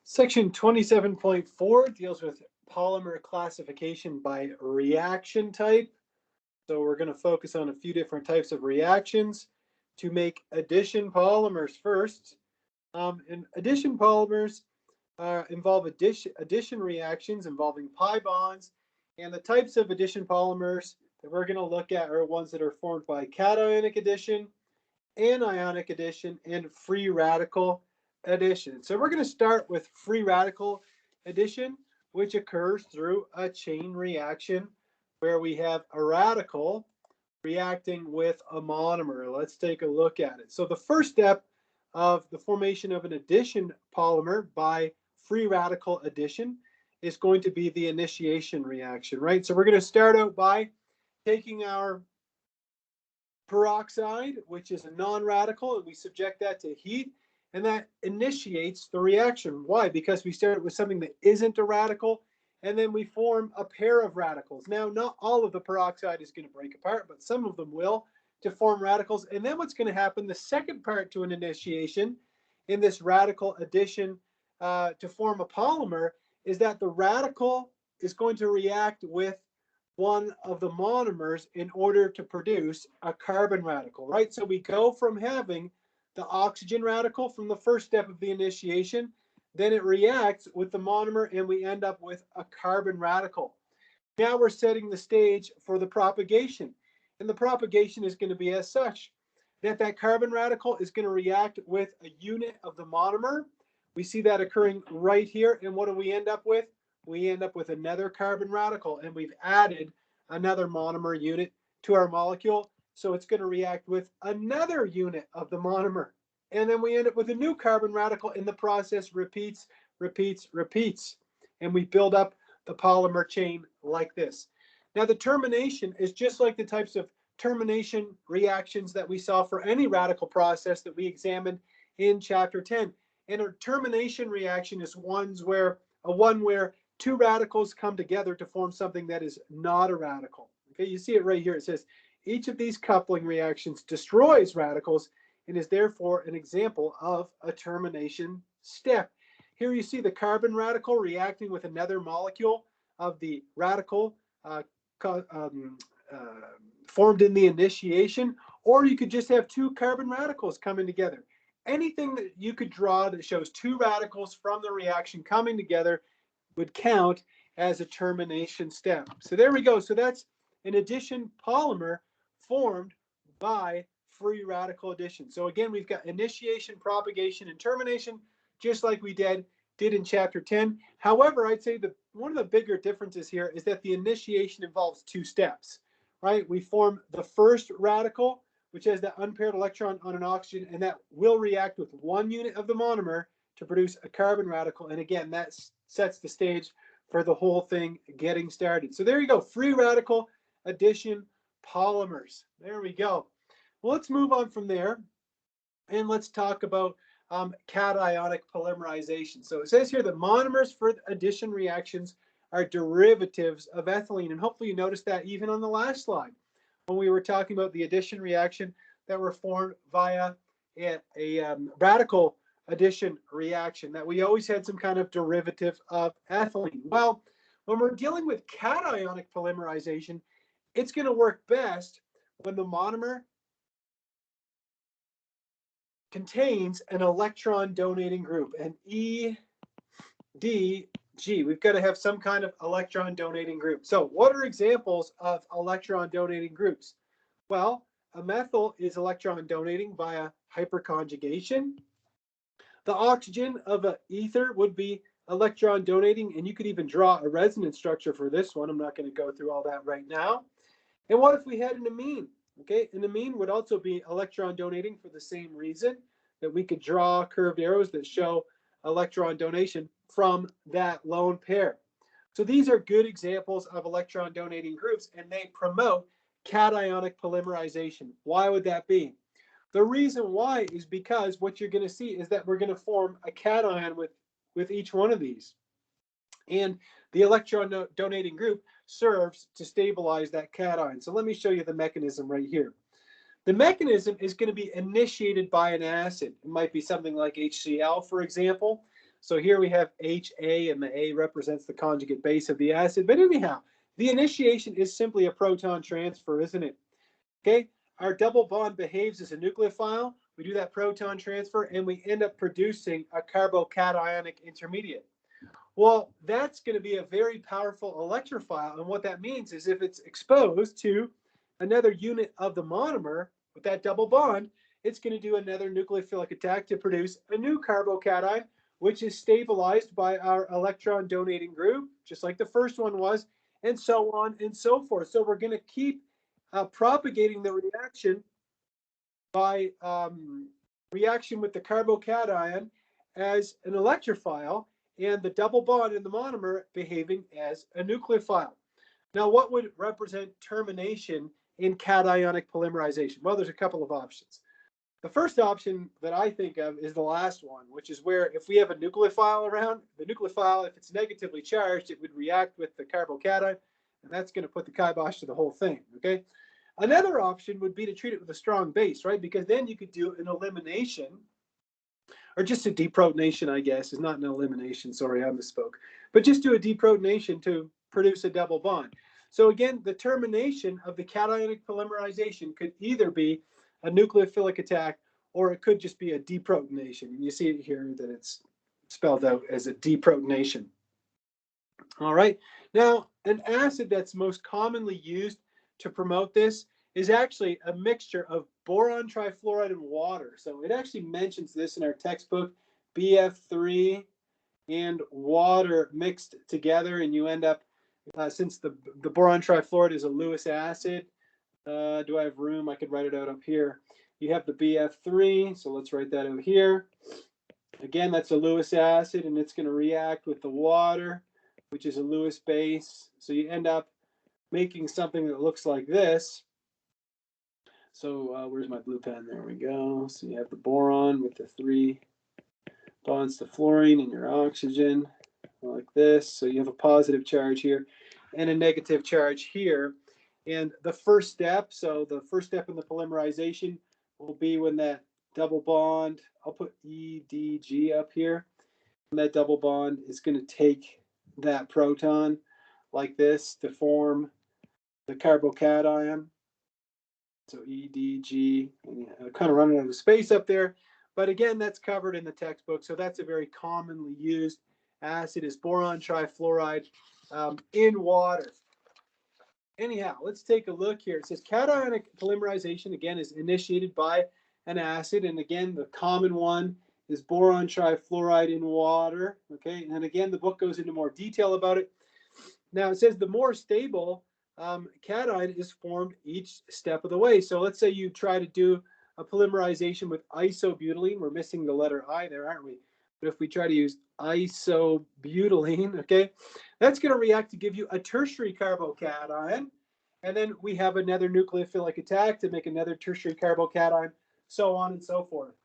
Section 27.4 deals with polymer classification by reaction type. So we're going to focus on a few different types of reactions to make addition polymers first. And addition polymers involve addition reactions involving pi bonds. And the types of addition polymers that we're going to look at are ones that are formed by cationic addition, anionic addition, and free radical addition. So we're going to start with free radical addition, which occurs through a chain reaction where we have a radical reacting with a monomer. Let's take a look at it. So the first step of the formation of an addition polymer by free radical addition is going to be the initiation reaction, right? So we're going to start out by taking our peroxide, which is a non-radical, and we subject that to heat, and that initiates the reaction. Why? Because we start with something that isn't a radical, and then we form a pair of radicals. Now, not all of the peroxide is going to break apart, but some of them will to form radicals. And then what's going to happen, the second part to an initiation in this radical addition to form a polymer, is that the radical is going to react with one of the monomers in order to produce a carbon radical, right? So we go from having the oxygen radical from the first step of the initiation, then it reacts with the monomer and we end up with a carbon radical. Now we're setting the stage for the propagation. And the propagation is going to be as such that that carbon radical is going to react with a unit of the monomer. We see that occurring right here. And what do we end up with? We end up with another carbon radical, and we've added another monomer unit to our molecule. So it's going to react with another unit of the monomer. And then we end up with a new carbon radical, and the process repeats. And we build up the polymer chain like this. Now, the termination is just like the types of termination reactions that we saw for any radical process that we examined in Chapter 10. And a termination reaction is one where two radicals come together to form something that is not a radical. Okay, you see it right here. It says each of these coupling reactions destroys radicals and is therefore an example of a termination step. Here you see the carbon radical reacting with another molecule of the radical formed in the initiation, or you could just have two carbon radicals coming together. Anything that you could draw that shows two radicals from the reaction coming together would count as a termination step. So there we go. So that's an addition polymer formed by free radical addition. So again, we've got initiation, propagation, and termination, just like we did in Chapter 10. However, I'd say that one of the bigger differences here is that the initiation involves two steps, right? We form the first radical, which has that unpaired electron on an oxygen, and that will react with one unit of the monomer to produce a carbon radical. And again, that sets the stage for the whole thing getting started. So there you go, free radical addition polymers. There we go. Well, let's move on from there, and let's talk about cationic polymerization. So it says here that monomers for addition reactions are derivatives of ethylene, and hopefully you noticed that even on the last slide when we were talking about the addition reaction that were formed via a radical addition reaction, that we always had some kind of derivative of ethylene. Well, when we're dealing with cationic polymerization, it's going to work best when the monomer contains an electron donating group, an EDG. We've got to have some kind of electron donating group. So what are examples of electron donating groups? Well, a methyl is electron donating via hyperconjugation. The oxygen of an ether would be electron donating, and you could even draw a resonance structure for this one. I'm not going to go through all that right now. And what if we had an amine? Okay, an amine would also be electron donating for the same reason, that we could draw curved arrows that show electron donation from that lone pair. So these are good examples of electron donating groups, and they promote cationic polymerization. Why would that be? The reason why is because what you're going to see is that we're going to form a cation with each one of these. And the electron donating group serves to stabilize that cation. So let me show you the mechanism right here. The mechanism is going to be initiated by an acid. It might be something like HCl, for example. So here we have HA, and the A represents the conjugate base of the acid. But anyhow, the initiation is simply a proton transfer, isn't it? Okay, our double bond behaves as a nucleophile. We do that proton transfer, and we end up producing a carbocationic intermediate. Well, that's going to be a very powerful electrophile, and what that means is if it's exposed to another unit of the monomer with that double bond, it's going to do another nucleophilic attack to produce a new carbocation, which is stabilized by our electron donating group, just like the first one was, and so on and so forth. So we're going to keep propagating the reaction by reaction with the carbocation as an electrophile, and the double bond in the monomer behaving as a nucleophile. Now, what would represent termination in cationic polymerization? Well, there's a couple of options. The first option that I think of is the last one, which is where if we have a nucleophile around, the nucleophile, if it's negatively charged, it would react with the carbocation, and that's going to put the kibosh to the whole thing, okay? Another option would be to treat it with a strong base, right? Because then you could do an elimination, or just a deprotonation, I guess, is not an elimination, sorry, I misspoke. But just do a deprotonation to produce a double bond. So again, the termination of the cationic polymerization could either be a nucleophilic attack, or it could just be a deprotonation. And you see it here that it's spelled out as a deprotonation. All right. Now, an acid that's most commonly used to promote this is actually a mixture of boron trifluoride and water. So it actually mentions this in our textbook, BF3 and water mixed together, and you end up, since the boron trifluoride is a Lewis acid, do I have room? I could write it out up here. You have the BF3, so let's write that out here. Again, that's a Lewis acid, and it's going to react with the water, which is a Lewis base. So you end up making something that looks like this. So where's my blue pen? There we go. So you have the boron with the 3 bonds to fluorine and your oxygen like this. So you have a positive charge here and a negative charge here. And the first step, so the first step in the polymerization will be when that double bond, I'll put EDG up here, and that double bond is going to take that proton like this to form the carbocation. So EDG, kind of running out of space up there. But again, that's covered in the textbook. So that's a very commonly used acid, is boron trifluoride in water. Anyhow, let's take a look here. It says cationic polymerization, again, is initiated by an acid. And again, the common one is boron trifluoride in water. Okay, and again, the book goes into more detail about it. Now, it says the more stable cation is formed each step of the way. So let's say you try to do a polymerization with isobutylene. We're missing the letter I there, aren't we? But if we try to use isobutylene, okay, that's going to react to give you a tertiary carbocation. And then we have another nucleophilic attack to make another tertiary carbocation, so on and so forth.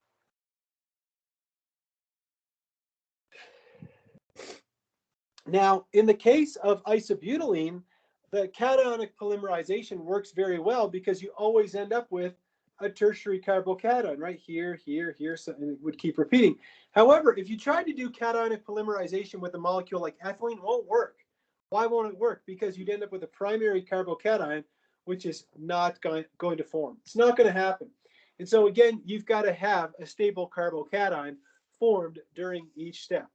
Now, in the case of isobutylene, the cationic polymerization works very well because you always end up with a tertiary carbocation, right? Here, here, here, so, and it would keep repeating. However, if you try to do cationic polymerization with a molecule like ethylene, it won't work. Why won't it work? Because you'd end up with a primary carbocation, which is not going to form. It's not going to happen. And so again, you've got to have a stable carbocation formed during each step.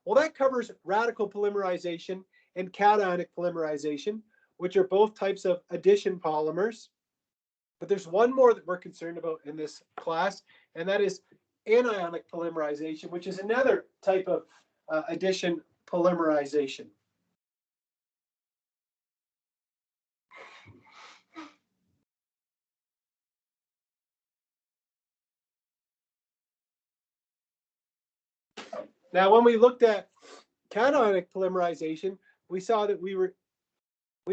Well, that covers radical polymerization and cationic polymerization, which are both types of addition polymers. But there's one more that we're concerned about in this class, and that is anionic polymerization, which is another type of addition polymerization. Now, when we looked at cationic polymerization, we saw that we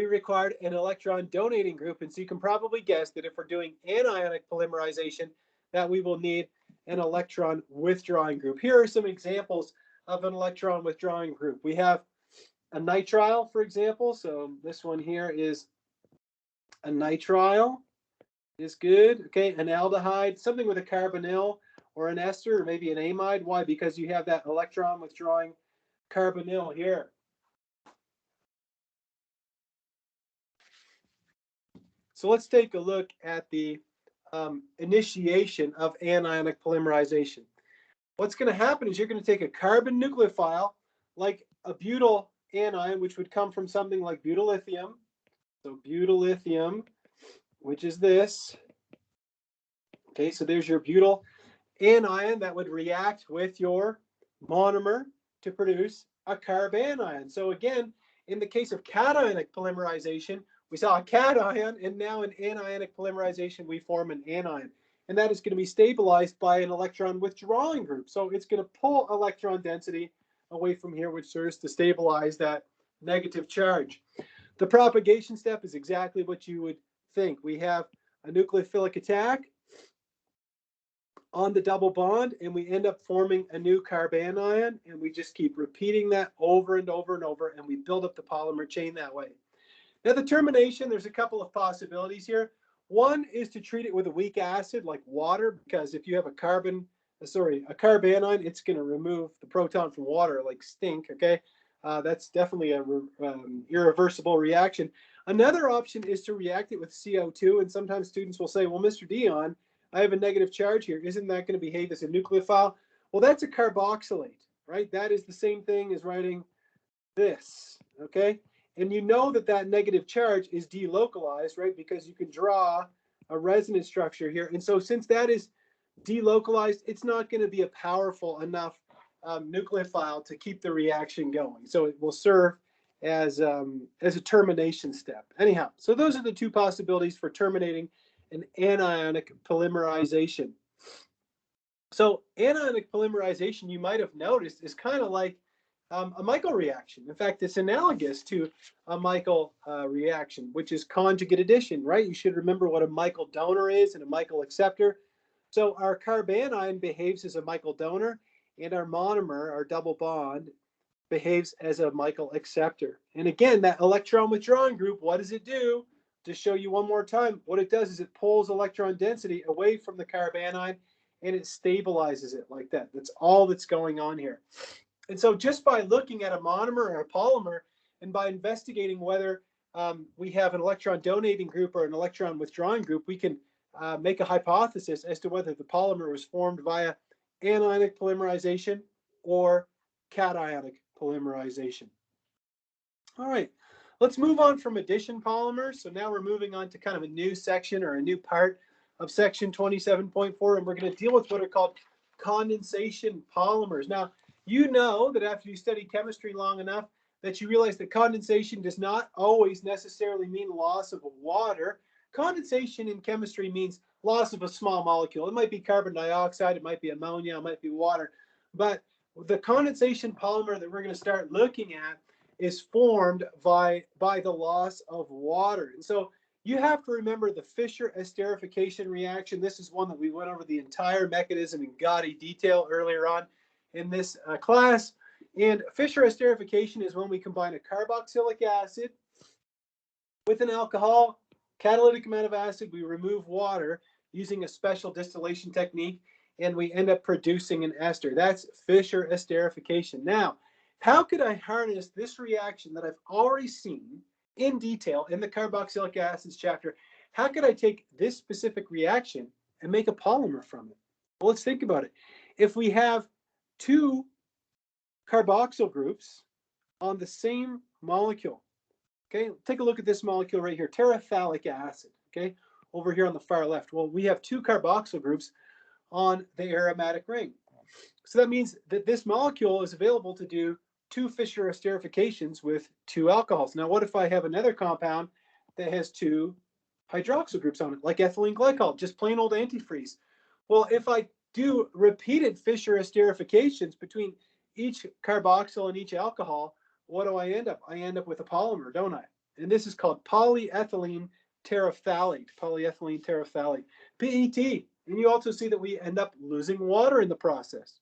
required an electron donating group. And so you can probably guess that if we're doing anionic polymerization, that we will need an electron withdrawing group. Here are some examples of an electron withdrawing group. We have a nitrile, for example. So this one here is a nitrile. Is good. Okay, an aldehyde, something with a carbonyl or an ester or maybe an amide. Why? Because you have that electron withdrawing carbonyl here. So let's take a look at the initiation of anionic polymerization. What's going to happen is you're going to take a carbon nucleophile like a butyl anion, which would come from something like butyllithium. So butyllithium, which is this. Okay, so there's your butyl anion that would react with your monomer to produce a carbanion. So again, in the case of cationic polymerization, we saw a cation, and now in anionic polymerization, we form an anion. And that is going to be stabilized by an electron withdrawing group. So it's going to pull electron density away from here, which serves to stabilize that negative charge. The propagation step is exactly what you would think. We have a nucleophilic attack on the double bond, and we end up forming a new carbanion, and we just keep repeating that over and over and over, and we build up the polymer chain that way. Now the termination, there's a couple of possibilities here. One is to treat it with a weak acid like water, because if you have a carbanion, it's going to remove the proton from water like stink, okay? That's definitely a irreversible reaction. Another option is to react it with CO2, and sometimes students will say, well, Mr. Dion, I have a negative charge here. Isn't that going to behave as a nucleophile? Well, that's a carboxylate, right? That is the same thing as writing this, okay? And you know that that negative charge is delocalized, right? Because you can draw a resonance structure here. And so since that is delocalized, it's not going to be a powerful enough nucleophile to keep the reaction going. So it will serve as a termination step. Anyhow, so those are the two possibilities for terminating an anionic polymerization. So anionic polymerization, you might have noticed, is kind of like a Michael reaction. In fact, it's analogous to a Michael reaction, which is conjugate addition, right? You should remember what a Michael donor is and a Michael acceptor. So our carbanion behaves as a Michael donor, and our monomer, our double bond, behaves as a Michael acceptor. And again, that electron withdrawing group, what does it do? To show you one more time, what it does is it pulls electron density away from the carbanion, and it stabilizes it like that. That's all that's going on here. And so just by looking at a monomer or a polymer, and by investigating whether we have an electron donating group or an electron withdrawing group, we can make a hypothesis as to whether the polymer was formed via anionic polymerization or cationic polymerization. All right, let's move on from addition polymers. So now we're moving on to kind of a new section or a new part of section 27.4, and we're going to deal with what are called condensation polymers. Now, you know that after you study chemistry long enough that you realize that condensation does not always necessarily mean loss of water. Condensation in chemistry means loss of a small molecule. It might be carbon dioxide, it might be ammonia, it might be water. But the condensation polymer that we're going to start looking at is formed by the loss of water. And so you have to remember the Fissure esterification reaction. This is one that we went over the entire mechanism in gaudy detail earlier on in this class. And Fissure esterification is when we combine a carboxylic acid with an alcohol, catalytic amount of acid, we remove water using a special distillation technique, and we end up producing an ester. That's Fissure esterification. Now, how could I harness this reaction that I've already seen in detail in the carboxylic acids chapter? How could I take this specific reaction and make a polymer from it? Well, let's think about it. If we have two carboxyl groups on the same molecule, okay, take a look at this molecule right here, terephthalic acid, okay, over here on the far left. Well, we have two carboxyl groups on the aromatic ring. So that means that this molecule is available to do two Fissure esterifications with two alcohols. Now, what if I have another compound that has two hydroxyl groups on it, like ethylene glycol, just plain old antifreeze? Well, if I do repeated Fissure esterifications between each carboxyl and each alcohol, what do I end up? I end up with a polymer, don't I? And this is called polyethylene terephthalate, polyethylene terephthalate, PET. And you also see that we end up losing water in the process.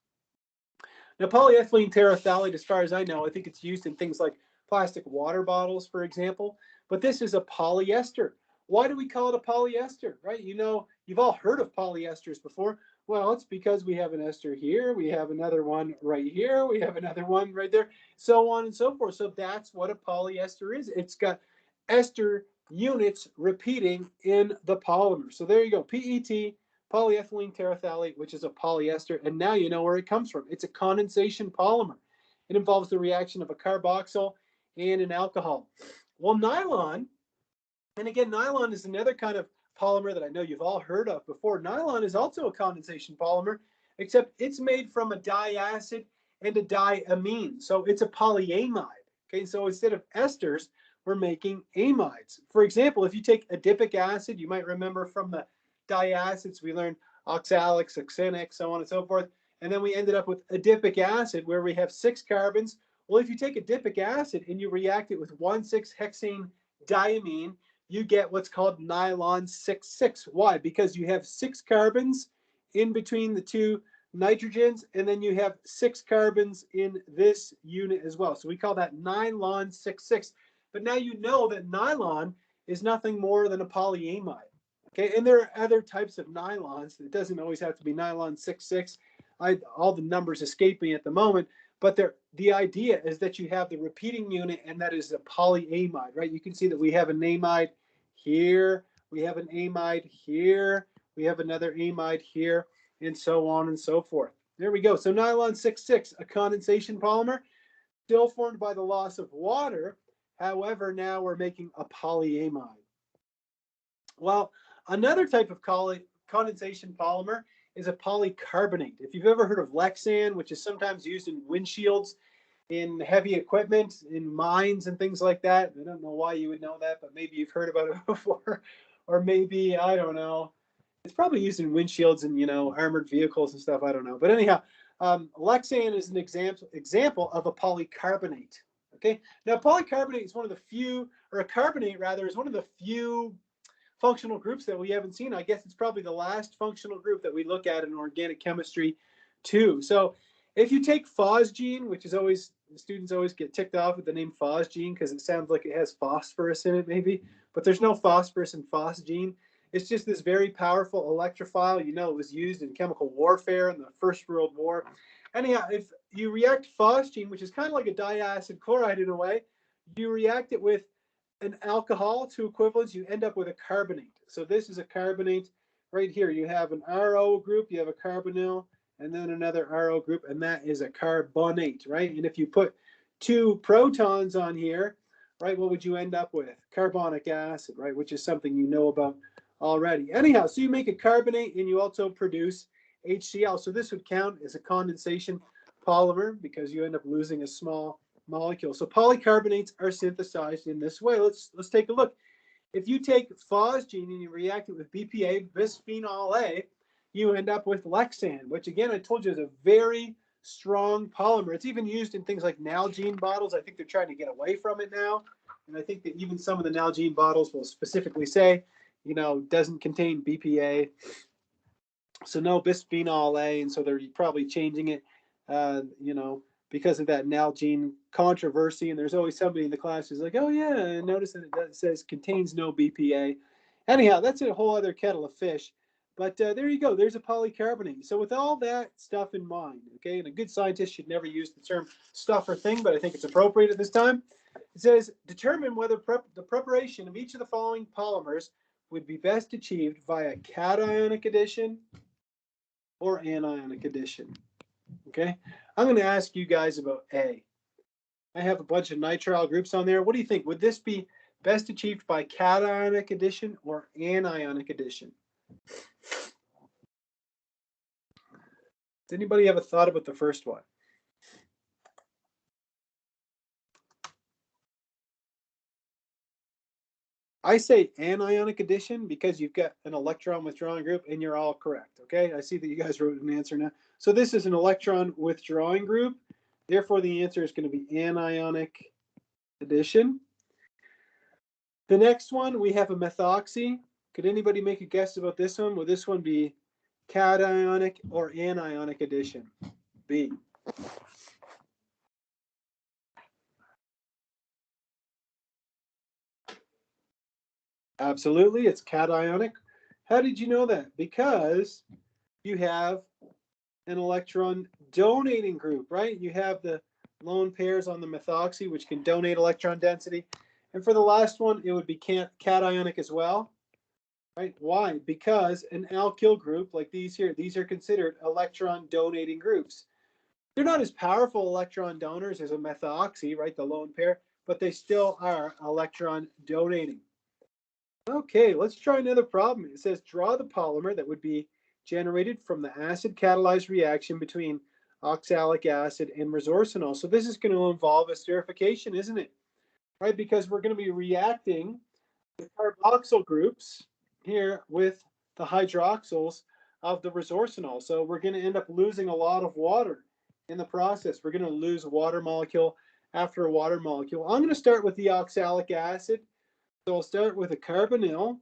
Now, polyethylene terephthalate, as far as I know, I think it's used in things like plastic water bottles, for example, but this is a polyester. Why do we call it a polyester, right? You know, you've all heard of polyesters before. Well, it's because we have an ester here, we have another one right here, we have another one right there, so on and so forth. So that's what a polyester is. It's got ester units repeating in the polymer. So there you go, PET, polyethylene terephthalate, which is a polyester, and now you know where it comes from. It's a condensation polymer. It involves the reaction of a carboxyl and an alcohol. Well, nylon, and again, nylon is another kind of polymer that I know you've all heard of before. Nylon is also a condensation polymer, except it's made from a diacid and a diamine. So it's a polyamide. Okay, so instead of esters, we're making amides. For example, if you take adipic acid, you might remember from the diacids, we learned oxalic, succinic, so on and so forth. And then we ended up with adipic acid, where we have 6 carbons. Well, if you take adipic acid and you react it with 1,6-hexane diamine, you get what's called nylon 6,6. Why? Because you have 6 carbons in between the 2 nitrogens, and then you have 6 carbons in this unit as well. So we call that nylon 6,6. But now you know that nylon is nothing more than a polyamide. Okay, and there are other types of nylons. It doesn't always have to be nylon 6,6. All the numbers escape me at the moment, but the idea is that you have the repeating unit, and that is a polyamide, right? You can see that we have an amide here, we have an amide here, we have another amide here, and so on and so forth. There we go. So nylon 6,6, a condensation polymer, still formed by the loss of water. However, now we're making a polyamide. Well, another type of condensation polymer is a polycarbonate. If you've ever heard of Lexan, which is sometimes used in windshields, in heavy equipment, in mines and things like that. I don't know why you would know that, but maybe you've heard about it before. Or maybe, I don't know. It's probably used in windshields and, armored vehicles and stuff. I don't know. But anyhow, Lexan is an example of a polycarbonate. Okay. Now, polycarbonate is one of the few, or a carbonate rather, is one of the few functional groups that we haven't seen. I guess it's probably the last functional group that we look at in organic chemistry too. So if you take phosgene, which is always, students always get ticked off with the name phosgene because it sounds like it has phosphorus in it maybe, but there's no phosphorus in phosgene. It's just this very powerful electrophile. You know, it was used in chemical warfare in the First World War. Anyhow, if you react phosgene, which is kind of like a diacid chloride in a way, you react it with an alcohol, 2 equivalents, you end up with a carbonate. So this is a carbonate right here. You have an RO group, you have a carbonyl, and then another RO group, and that is a carbonate, right? And if you put 2 protons on here, right, what would you end up with? Carbonic acid, right, which is something you know about already. Anyhow, so you make a carbonate and you also produce HCl. So this would count as a condensation polymer because you end up losing a small molecule. So polycarbonates are synthesized in this way. Let's take a look. If you take phosgene and you react it with BPA, bisphenol A, you end up with Lexan, which again, I told you is a very strong polymer. It's even used in things like Nalgene bottles. I think they're trying to get away from it now. And I think that even some of the Nalgene bottles will specifically say, doesn't contain BPA. So no bisphenol A, and so they're probably changing it, because of that Nalgene controversy. And there's always somebody in the class who's like, oh yeah, notice that it says contains no BPA. Anyhow, that's a whole other kettle of fish. But there you go, there's a polycarbonate. So with all that stuff in mind, okay, and a good scientist should never use the term stuff or thing, but I think it's appropriate at this time. It says, determine whether the preparation of each of the following polymers would be best achieved via cationic addition or anionic addition. Okay, I'm going to ask you guys about A. I have a bunch of nitrile groups on there. What do you think? Would this be best achieved by cationic addition or anionic addition? Does anybody have a thought about the first one? I say anionic addition because you've got an electron withdrawing group and you're all correct. Okay, I see that you guys wrote an answer now. So this is an electron withdrawing group. Therefore, the answer is going to be anionic addition. The next one, we have a methoxy. Could anybody make a guess about this one? Will this one be cationic or anionic addition? B. Absolutely, it's cationic. How did you know that? Because you have an electron donating group, right? You have the lone pairs on the methoxy, which can donate electron density. And for the last one, it would be cationic as well, right? Why? Because an alkyl group like these here, these are considered electron donating groups. They're not as powerful electron donors as a methoxy, right? The lone pair, but they still are electron donating. Okay, let's try another problem. It says draw the polymer that would be generated from the acid catalyzed reaction between oxalic acid and resorcinol. So this is going to involve esterification, isn't it? Right, because we're going to be reacting the carboxyl groups here with the hydroxyls of the resorcinol. So we're going to end up losing a lot of water in the process. We're going to lose a water molecule after a water molecule. I'm going to start with the oxalic acid. So I'll start with a carbonyl.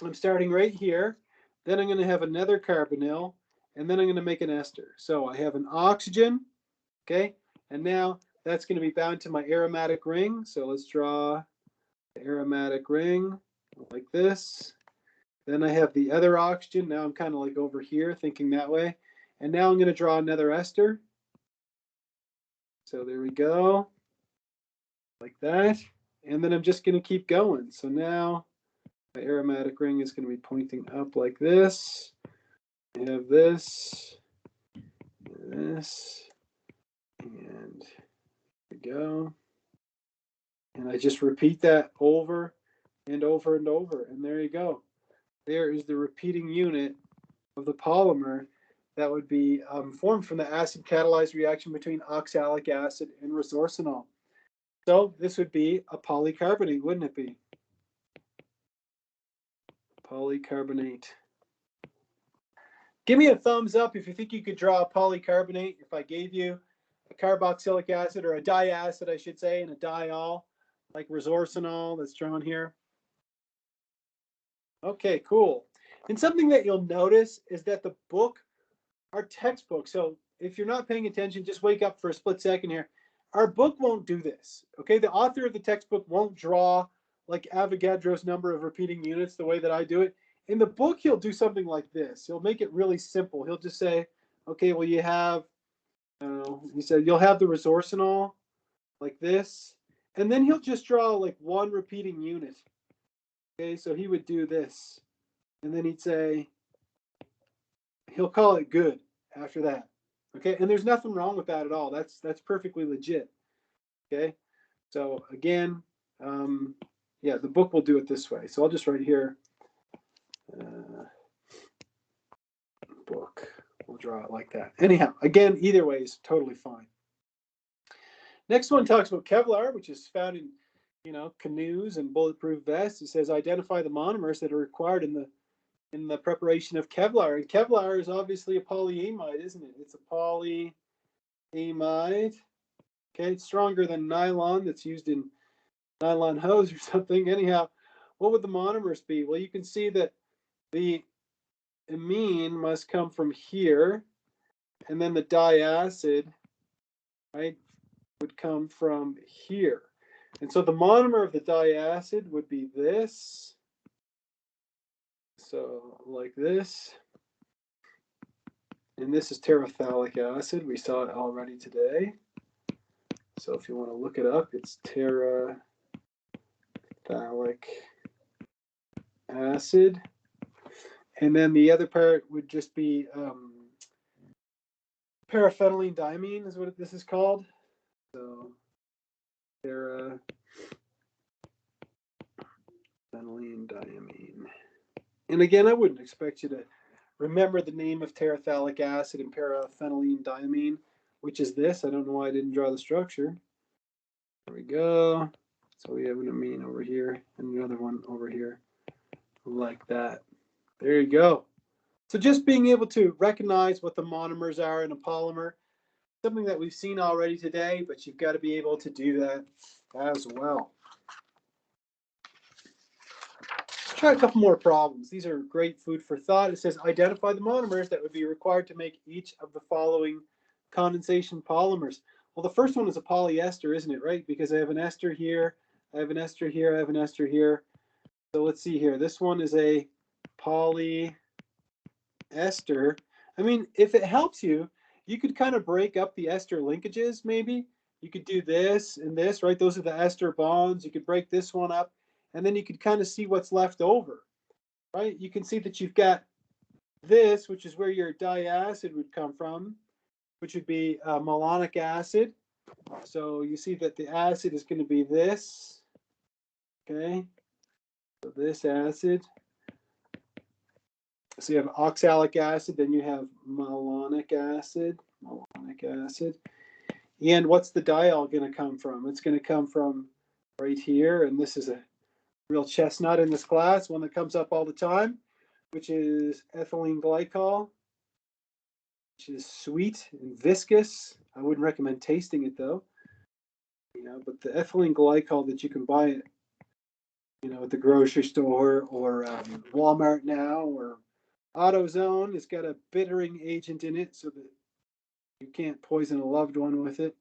I'm starting right here. Then I'm going to have another carbonyl, and then I'm going to make an ester. So I have an oxygen, okay? And now that's going to be bound to my aromatic ring. So let's draw the aromatic ring like this. Then I have the other oxygen. Now I'm kind of like over here thinking that way. And now I'm going to draw another ester. So there we go, like that. And then I'm just going to keep going. So now my aromatic ring is going to be pointing up like this. I have this, and there we go. And I just repeat that over and over and over. And there you go. There is the repeating unit of the polymer that would be formed from the acid catalyzed reaction between oxalic acid and resorcinol. So this would be a polycarbonate, wouldn't it be? Polycarbonate. Give me a thumbs up if you think you could draw a polycarbonate if I gave you a carboxylic acid, or a diacid, I should say, and a diol, like resorcinol that's drawn here. Okay, cool. And something that you'll notice is that the book, our textbook, so if you're not paying attention, just wake up for a split second here. Our book won't do this, okay? The author of the textbook won't draw like Avogadro's number of repeating units the way that I do it. In the book, he'll do something like this. He'll make it really simple. He'll just say, okay, well, you have, he said, you'll have the resorcinol like this, and then he'll just draw like one repeating unit. Okay, so he would do this, and then he'd say, he'll call it good after that. Okay, and there's nothing wrong with that at all. That's perfectly legit. Okay, so again, yeah, the book will do it this way. So I'll just write here, book. We'll draw it like that. Anyhow, again, either way is totally fine. Next one talks about Kevlar, which is found in, canoes and bulletproof vests. It says identify the monomers that are required in the preparation of Kevlar. And Kevlar is obviously a polyamide, isn't it? It's a polyamide. Okay, it's stronger than nylon that's used in nylon hose or something. Anyhow, what would the monomers be? Well, you can see that the amine must come from here, and then the diacid, right, would come from here. And so the monomer of the diacid would be this. So like this. And this is terephthalic acid. We saw it already today. So if you want to look it up, it's terephthalic acid. And then the other part would just be paraphenylene diamine is what this is called. So paraphenylene diamine. And again, I wouldn't expect you to remember the name of terephthalic acid and paraphenylene diamine, which is this. I don't know why I didn't draw the structure. There we go. So we have an amine over here and another one over here like that. There you go. So just being able to recognize what the monomers are in a polymer, something that we've seen already today, but you've got to be able to do that as well. Let's try a couple more problems. These are great food for thought. It says identify the monomers that would be required to make each of the following condensation polymers. Well, the first one is a polyester, isn't it, right? Because I have an ester here, I have an ester here, I have an ester here. So let's see here. This one is a polyester. I mean, if it helps you, you could kind of break up the ester linkages maybe. You could do this and this, right? Those are the ester bonds. You could break this one up, and then you could kind of see what's left over, right? You can see that you've got this, which is where your diacid would come from, which would be malonic acid. So you see that the acid is going to be this, okay? So this acid. So you have oxalic acid, then you have malonic acid. And what's the diol going to come from? It's going to come from right here, and this is a real chestnut in this class, one that comes up all the time, which is ethylene glycol, which is sweet and viscous. I wouldn't recommend tasting it though. But the ethylene glycol that you can buy it, at the grocery store or Walmart now or AutoZone, it's got a bittering agent in it so that you can't poison a loved one with it.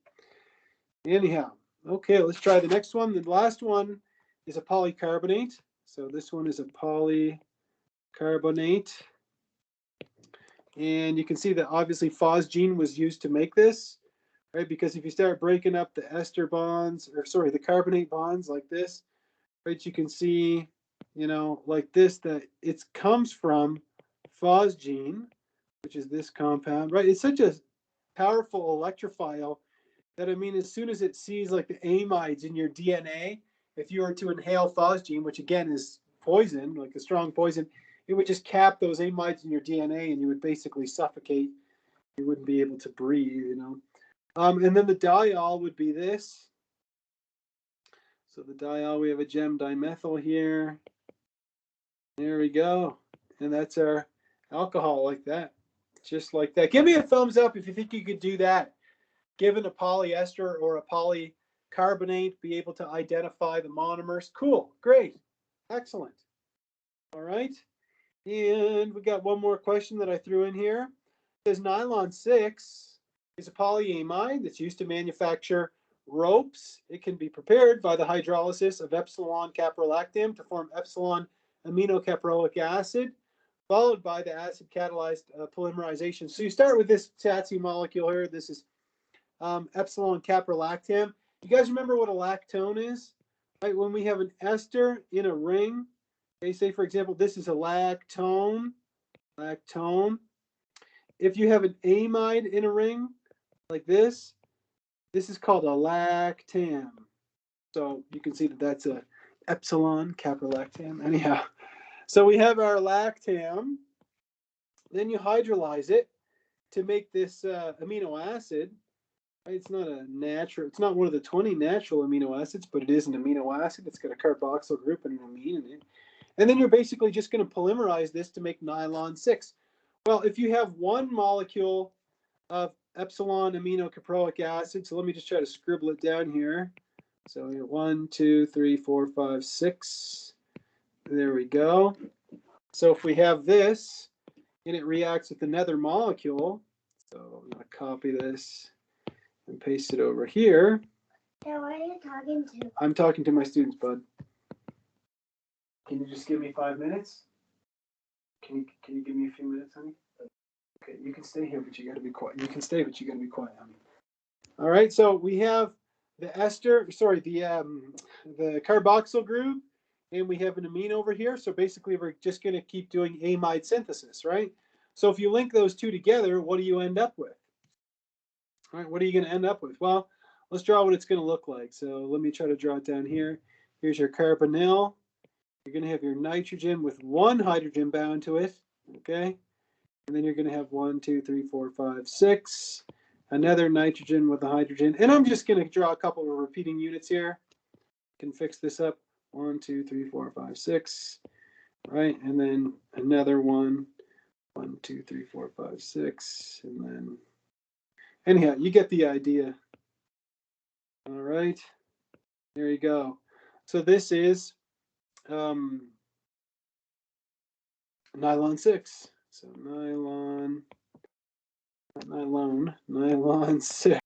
Anyhow, okay, let's try the next one. The last one is a polycarbonate. So this one is a polycarbonate. And you can see that obviously phosgene was used to make this, right? Because if you start breaking up the ester bonds, the carbonate bonds like this, right, you can see, like this, that it comes from phosgene, which is this compound, right? It's such a powerful electrophile that, I mean, as soon as it sees like the amides in your DNA, if you were to inhale phosgene, which again is poison, like a strong poison, it would just cap those amides in your DNA and you would basically suffocate. You wouldn't be able to breathe, And then the diol would be this. So the diol, we have a gem dimethyl here. There we go. And that's our alcohol like that. Just like that. Give me a thumbs up if you think you could do that. Given a polyester or a polycarbonate, be able to identify the monomers. Cool. Great. Excellent. All right. And we got one more question that I threw in here. It says nylon 6 is a polyamide that's used to manufacture ropes. It can be prepared by the hydrolysis of epsilon caprolactam to form epsilon aminocaproic acid, followed by the acid catalyzed polymerization. So you start with this TATSI molecule here. This is epsilon caprolactam. You guys remember what a lactone is? Right, when we have an ester in a ring, okay, say for example, this is a lactone. If you have an amide in a ring like this is called a lactam. So you can see that that's a epsilon caprolactam. Anyhow, so we have our lactam. Then you hydrolyze it to make this amino acid. It's not it's not one of the 20 natural amino acids, but it is an amino acid. It's got a carboxyl group and an amine in it. And then you're basically just going to polymerize this to make nylon 6. Well, if you have one molecule of epsilon aminocaproic acid, so let me just try to scribble it down here. So 1, 2, 3, 4, 5, 6. There we go. So if we have this and it reacts with another molecule, so I'm going to copy this and paste it over here. Yeah, what are you talking to? I'm talking to my students, bud. Can you just give me 5 minutes? Can you give me a few minutes, honey? Okay, you can stay here, but you got to be quiet. You can stay, but you got to be quiet, honey. All right, so we have the the carboxyl group, and we have an amine over here. So basically, we're just going to keep doing amide synthesis, right? So if you link those two together, what do you end up with? All right, what are you going to end up with? Well, let's draw what it's going to look like. So let me try to draw it down here. Here's your carbonyl. You're going to have your nitrogen with one hydrogen bound to it, okay? And then you're going to have 1, 2, 3, 4, 5, 6. Another nitrogen with a hydrogen. And I'm just going to draw a couple of repeating units here. Can fix this up. 1, 2, 3, 4, 5, 6. Right? And then another one. 1, 2, 3, 4, 5, 6. And then, anyhow, you get the idea. All right. There you go. So this is nylon 6. So nylon 6.